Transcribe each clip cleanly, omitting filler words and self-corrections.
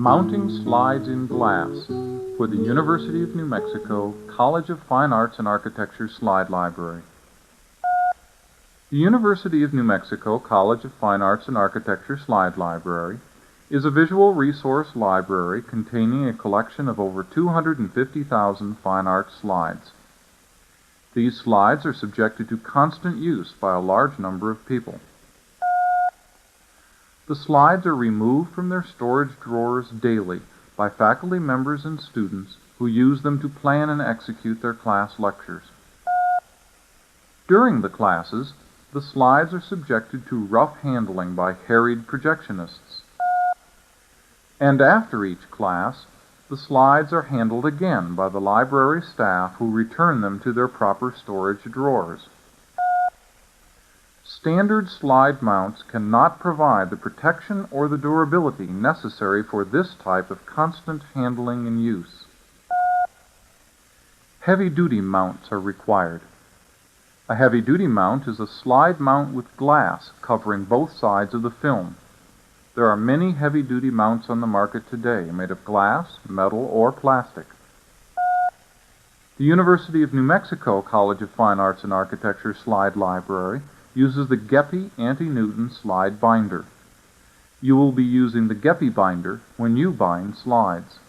Mounting Slides in Glass for the University of New Mexico College of Fine Arts and Architecture Slide Library. The University of New Mexico College of Fine Arts and Architecture Slide Library is a visual resource library containing a collection of over 250,000 fine art slides. These slides are subjected to constant use by a large number of people. The slides are removed from their storage drawers daily by faculty members and students who use them to plan and execute their class lectures. During the classes, the slides are subjected to rough handling by harried projectionists. And after each class, the slides are handled again by the library staff who return them to their proper storage drawers. Standard slide mounts cannot provide the protection or the durability necessary for this type of constant handling and use. Heavy-duty mounts are required. A heavy-duty mount is a slide mount with glass covering both sides of the film. There are many heavy-duty mounts on the market today made of glass, metal, or plastic. The University of New Mexico College of Fine Arts and Architecture Slide Library uses the Geppy Anti-Newton slide binder. You will be using the Geppy binder when you bind slides.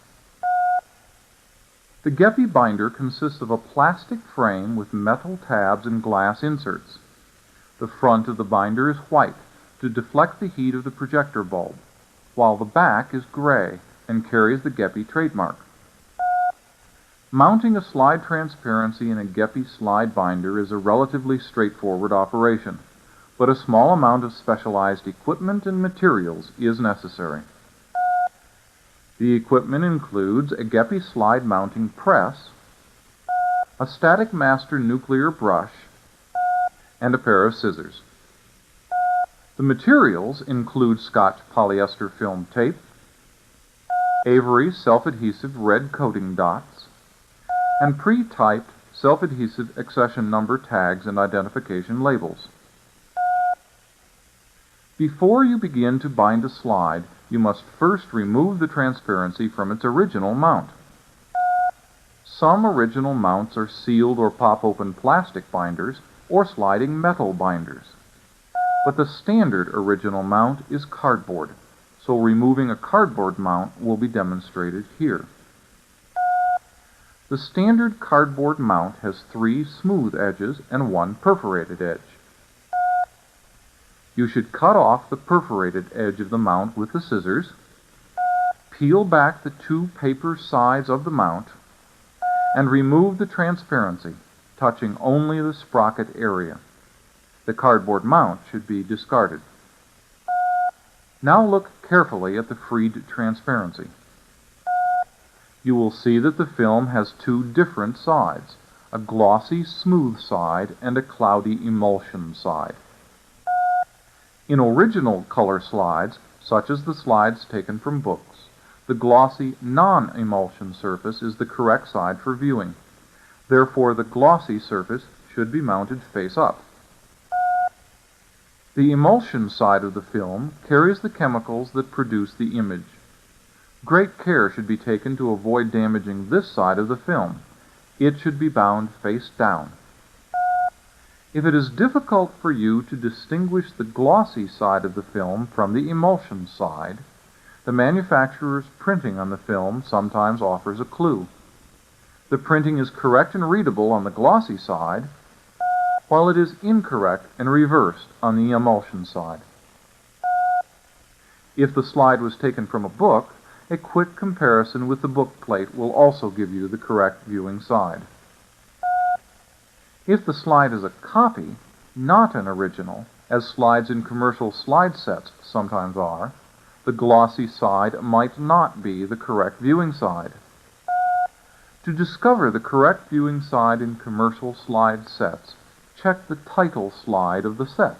The Geppy binder consists of a plastic frame with metal tabs and glass inserts. The front of the binder is white to deflect the heat of the projector bulb, while the back is gray and carries the Geppy trademark. Mounting a slide transparency in a Geppy slide binder is a relatively straightforward operation, but a small amount of specialized equipment and materials is necessary. The equipment includes a Geppy slide mounting press, a Static Master nuclear brush, and a pair of scissors. The materials include Scotch polyester film tape, Avery self-adhesive red coating dots, and pre-typed self-adhesive accession number tags and identification labels. Before you begin to bind a slide, you must first remove the transparency from its original mount. Some original mounts are sealed or pop-open plastic binders or sliding metal binders. But the standard original mount is cardboard, so removing a cardboard mount will be demonstrated here. The standard cardboard mount has 3 smooth edges and 1 perforated edge. You should cut off the perforated edge of the mount with the scissors, peel back the 2 paper sides of the mount, and remove the transparency, touching only the sprocket area. The cardboard mount should be discarded. Now look carefully at the freed transparency. You will see that the film has 2 different sides, a glossy smooth side and a cloudy emulsion side. In original color slides, such as the slides taken from books, the glossy non-emulsion surface is the correct side for viewing. Therefore, the glossy surface should be mounted face up. The emulsion side of the film carries the chemicals that produce the image. Great care should be taken to avoid damaging this side of the film. It should be bound face down. If it is difficult for you to distinguish the glossy side of the film from the emulsion side, the manufacturer's printing on the film sometimes offers a clue. The printing is correct and readable on the glossy side, while it is incorrect and reversed on the emulsion side. If the slide was taken from a book, a quick comparison with the book plate will also give you the correct viewing side. If the slide is a copy, not an original, as slides in commercial slide sets sometimes are, the glossy side might not be the correct viewing side. To discover the correct viewing side in commercial slide sets, check the title slide of the set,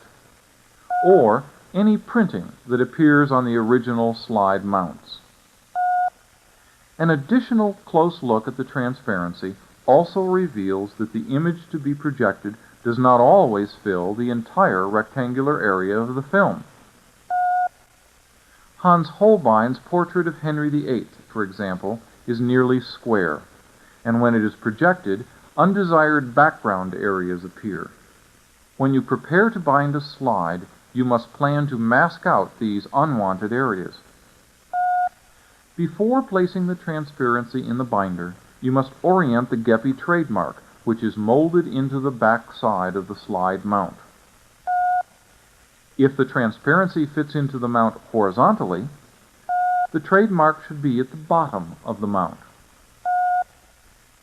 or any printing that appears on the original slide mounts. An additional close look at the transparency also reveals that the image to be projected does not always fill the entire rectangular area of the film. Hans Holbein's portrait of Henry VIII, for example, is nearly square, and when it is projected, undesired background areas appear. When you prepare to bind a slide, you must plan to mask out these unwanted areas. Before placing the transparency in the binder, you must orient the Geppy trademark, which is molded into the back side of the slide mount. If the transparency fits into the mount horizontally, the trademark should be at the bottom of the mount.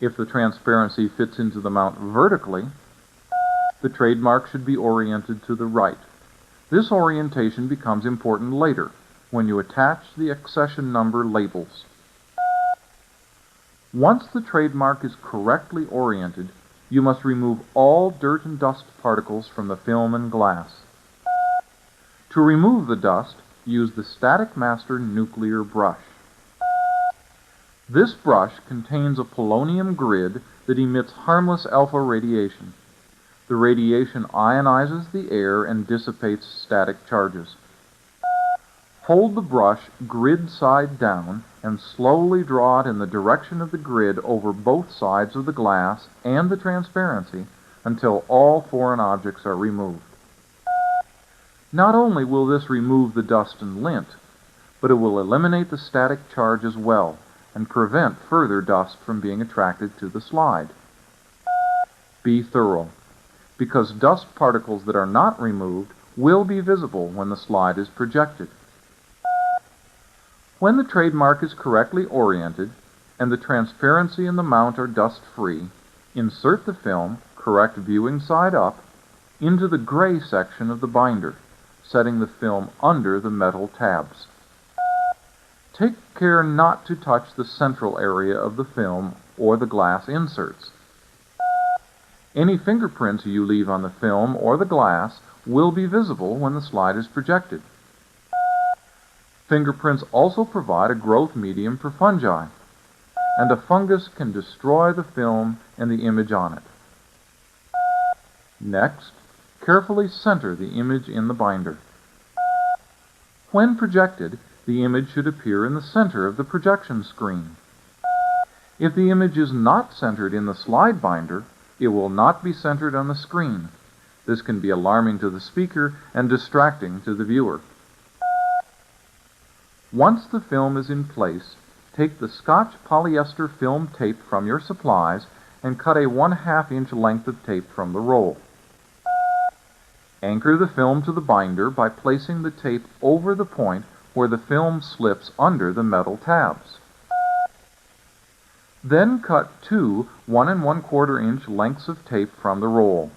If the transparency fits into the mount vertically, the trademark should be oriented to the right. This orientation becomes important later, when you attach the accession number labels. Once the trademark is correctly oriented, you must remove all dirt and dust particles from the film and glass. To remove the dust, use the Static Master nuclear brush. This brush contains a polonium grid that emits harmless alpha radiation. The radiation ionizes the air and dissipates static charges. Hold the brush grid side down and slowly draw it in the direction of the grid over both sides of the glass and the transparency until all foreign objects are removed. Not only will this remove the dust and lint, but it will eliminate the static charge as well and prevent further dust from being attracted to the slide. Be thorough, because dust particles that are not removed will be visible when the slide is projected. When the trademark is correctly oriented and the transparency and the mount are dust-free, insert the film, correct viewing side up, into the gray section of the binder, setting the film under the metal tabs. Take care not to touch the central area of the film or the glass inserts. Any fingerprints you leave on the film or the glass will be visible when the slide is projected. Fingerprints also provide a growth medium for fungi, and a fungus can destroy the film and the image on it. Next, carefully center the image in the binder. When projected, the image should appear in the center of the projection screen. If the image is not centered in the slide binder, it will not be centered on the screen. This can be alarming to the speaker and distracting to the viewer. Once the film is in place, take the Scotch polyester film tape from your supplies and cut a 1/2 inch length of tape from the roll. Anchor the film to the binder by placing the tape over the point where the film slips under the metal tabs. Then cut two 1 1/4 inch lengths of tape from the roll.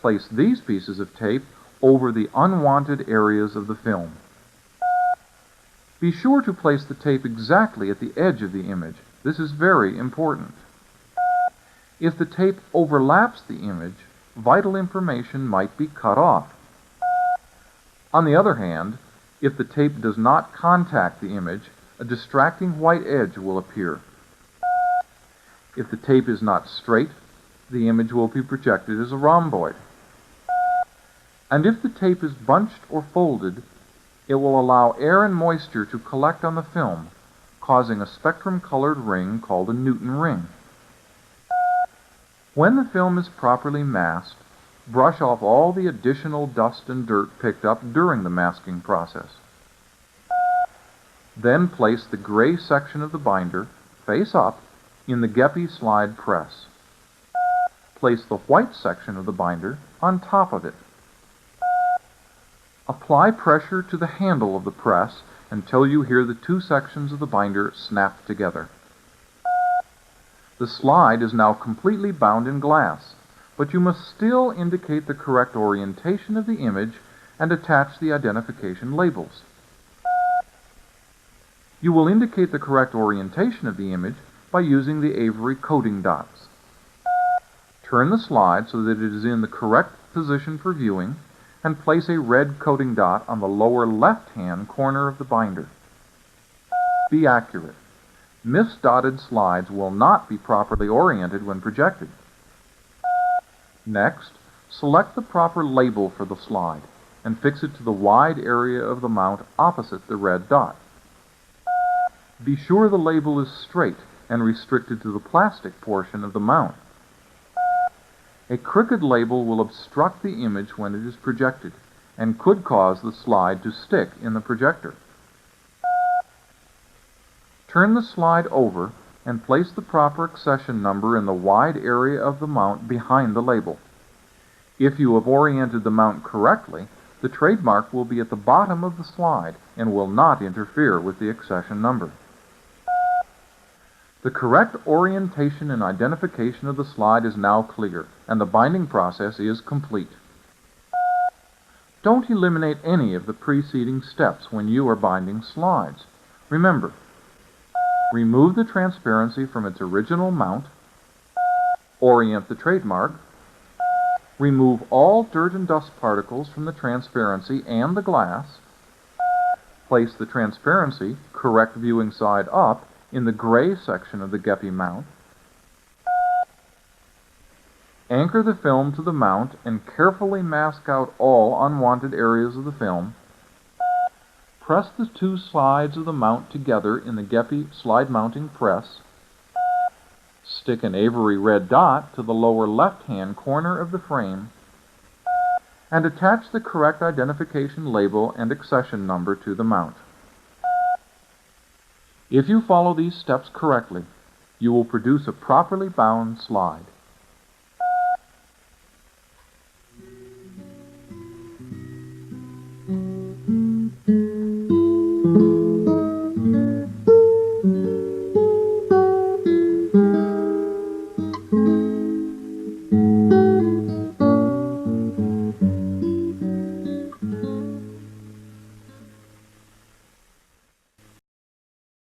Place these pieces of tape over the unwanted areas of the film. Be sure to place the tape exactly at the edge of the image. This is very important. If the tape overlaps the image, vital information might be cut off. On the other hand, if the tape does not contact the image, a distracting white edge will appear. If the tape is not straight, the image will be projected as a rhomboid. And if the tape is bunched or folded, it will allow air and moisture to collect on the film, causing a spectrum-colored ring called a Newton ring. When the film is properly masked, brush off all the additional dust and dirt picked up during the masking process. Then place the gray section of the binder, face up, in the Geppy slide press. Place the white section of the binder on top of it. Apply pressure to the handle of the press until you hear the two sections of the binder snap together. The slide is now completely bound in glass, but you must still indicate the correct orientation of the image and attach the identification labels. You will indicate the correct orientation of the image by using the Avery coding dots. Turn the slide so that it is in the correct position for viewing, and place a red coding dot on the lower left-hand corner of the binder. Be accurate. Misdotted slides will not be properly oriented when projected. Next, select the proper label for the slide and fix it to the wide area of the mount opposite the red dot. Be sure the label is straight and restricted to the plastic portion of the mount. A crooked label will obstruct the image when it is projected and could cause the slide to stick in the projector. Turn the slide over and place the proper accession number in the wide area of the mount behind the label. If you have oriented the mount correctly, the trademark will be at the bottom of the slide and will not interfere with the accession number. The correct orientation and identification of the slide is now clear, and the binding process is complete. Don't eliminate any of the preceding steps when you are binding slides. Remember, remove the transparency from its original mount, orient the trademark, remove all dirt and dust particles from the transparency and the glass, place the transparency, correct viewing side up, in the gray section of the Gepi mount, anchor the film to the mount and carefully mask out all unwanted areas of the film. Press the two sides of the mount together in the Gepi slide mounting press. Stick an Avery red dot to the lower left-hand corner of the frame and attach the correct identification label and accession number to the mount. If you follow these steps correctly, you will produce a properly bound slide.